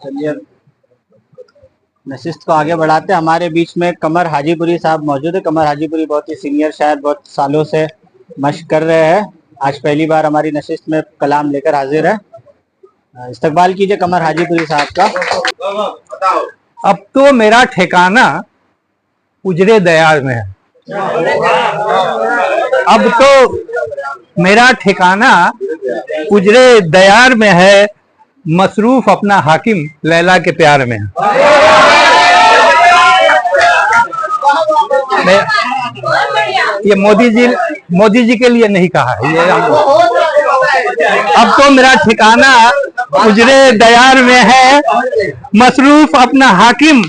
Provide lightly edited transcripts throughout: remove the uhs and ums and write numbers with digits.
चलिए नशिस्त को आगे बढ़ाते। हमारे बीच में कमर हाजीपुरी साहब मौजूद है। कमर हाजीपुरी बहुत ही सीनियर शायर, बहुत सालों से मशक कर रहे हैं। आज पहली बार हमारी नशिस्त में कलाम लेकर हाजिर है। इस्तकबाल कीजिए कमर हाजीपुरी साहब का। अब तो मेरा ठिकाना उजरे दयार में है। अब तो मेरा ठिकाना उजरे दयार में है, मसरूफ अपना हाकिम लैला के प्यार में है। ये मोदी जी के लिए नहीं कहा है ये। अब तो मेरा ठिकाना उजरे दयार में है, मसरूफ अपना हाकिम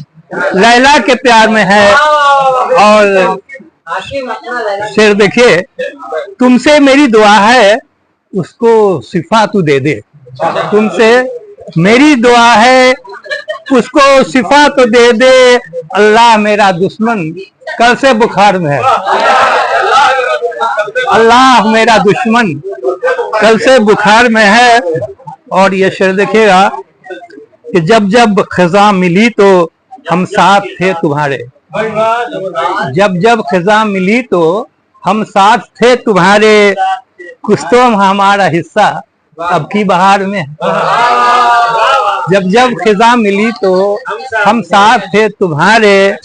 लैला के प्यार में है। और शेर देखिए, तुमसे मेरी दुआ है उसको शिफा तू दे दे। तुमसे मेरी दुआ है उसको शिफा तो दे दे। अल्लाह मेरा दुश्मन कल से बुखार में है। अल्लाह मेरा दुश्मन कल से बुखार में है। और ये शेर देखिएगा कि जब जब खिजा मिली तो हम साथ थे तुम्हारे। जब जब खिजा मिली तो हम साथ थे तुम्हारे। कुछ तो हमारा हिस्सा अब की बहार में। जब जब खिजा मिली तो हम साथ थे तुम्हारे।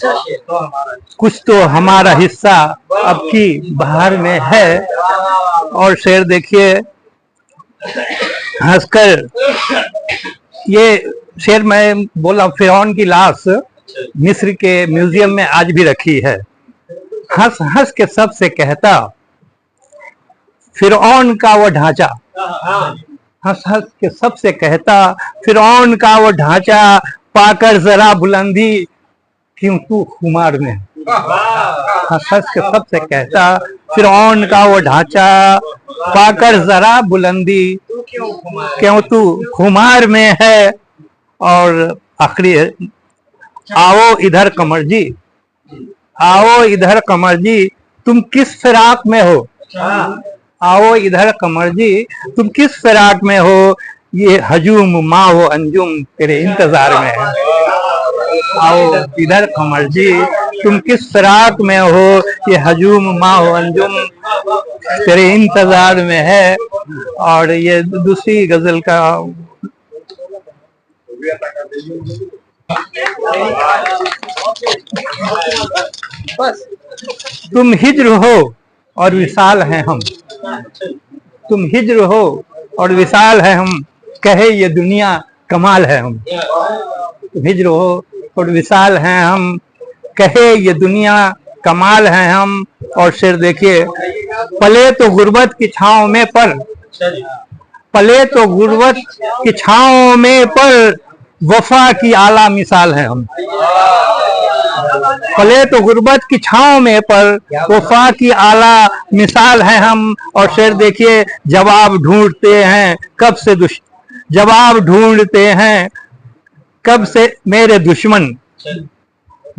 कुछ तो हमारा हिस्सा अब की बहार में है। और शेर देखिए हंसकर, ये शेर मैं बोला, फिरौन की लाश मिस्र के म्यूजियम में आज भी रखी है। हंस हंस के सबसे कहता फिरौन का वो ढांचा। हंस हंस के सबसे कहता फिरौन का वो ढांचा। पाकर जरा बुलंदी क्यों तू खुमार में। हंस हंस के सबसे कहता फिरौन का वो ढांचा। पाकर जरा बुलंदी क्यों तू खुमार में है। और आखिरी, आओ इधर कमर जी, आओ इधर कमर जी, तुम किस फिराक में हो। आओ इधर कमर जी, तुम किस फिराक में हो। ये हजूम माँ हो अंजुम तेरे इंतजार में है। आओ इधर कमर जी, तुम किस फिराक में हो। ये हजूम माँ हो अंजुम तेरे इंतजार में है। और ये दूसरी गजल का तुम हिज्र हो और विशाल हैं हम। तुम हिज्र हो और विशाल है हम, कहे ये दुनिया कमाल है हम। तुम हिज्र हो और विशाल हैं हम, कहे ये दुनिया कमाल है हम। और शेर देखिए, पले तो गुर्बत की छांव में पर, पले तो गुर्बत की छांव में पर, वफा की आला मिसाल है हम। पले तो गुर्बत की छांव में पर, वफा की आला मिसाल है हम। और शेर देखिए, जवाब ढूंढते हैं कब से जवाब ढूंढते हैं कब से मेरे दुश्मन।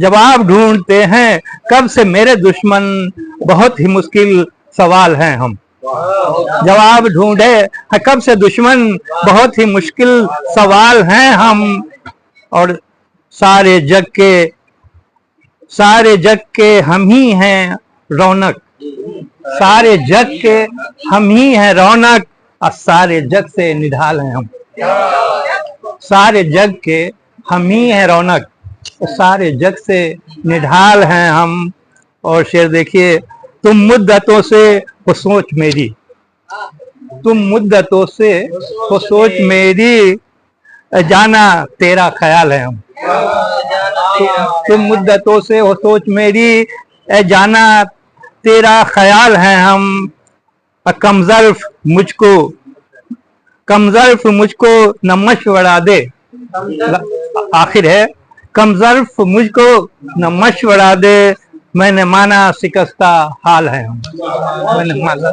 जवाब ढूंढते हैं कब से मेरे दुश्मन, बहुत ही मुश्किल सवाल हैं हम। जवाब ढूंढे कब से दुश्मन, बहुत ही मुश्किल सवाल हैं हम। और सारे जग के हम ही हैं रौनक। सारे जग के हम ही हैं रौनक, और सारे जग से निढाल हैं हम। सारे जग के हम ही हैं रौनक, सारे जग से निढाल हैं हम। और शेर देखिए, तुम मुद्दतों से वो सोच मेरी। तुम मुद्दतों से वो सोच मेरी, जाना तेरा ख्याल है हम। तुम मुद्दतों से वो सोच मेरी, जाना तेरा ख्याल है हम। कमजर्फ मुझको न मशवरा दे। आखिर है, कमजर्फ मुझको न मशवरा दे, मैंने माना शिकस्ता हाल है हम। मैंने माना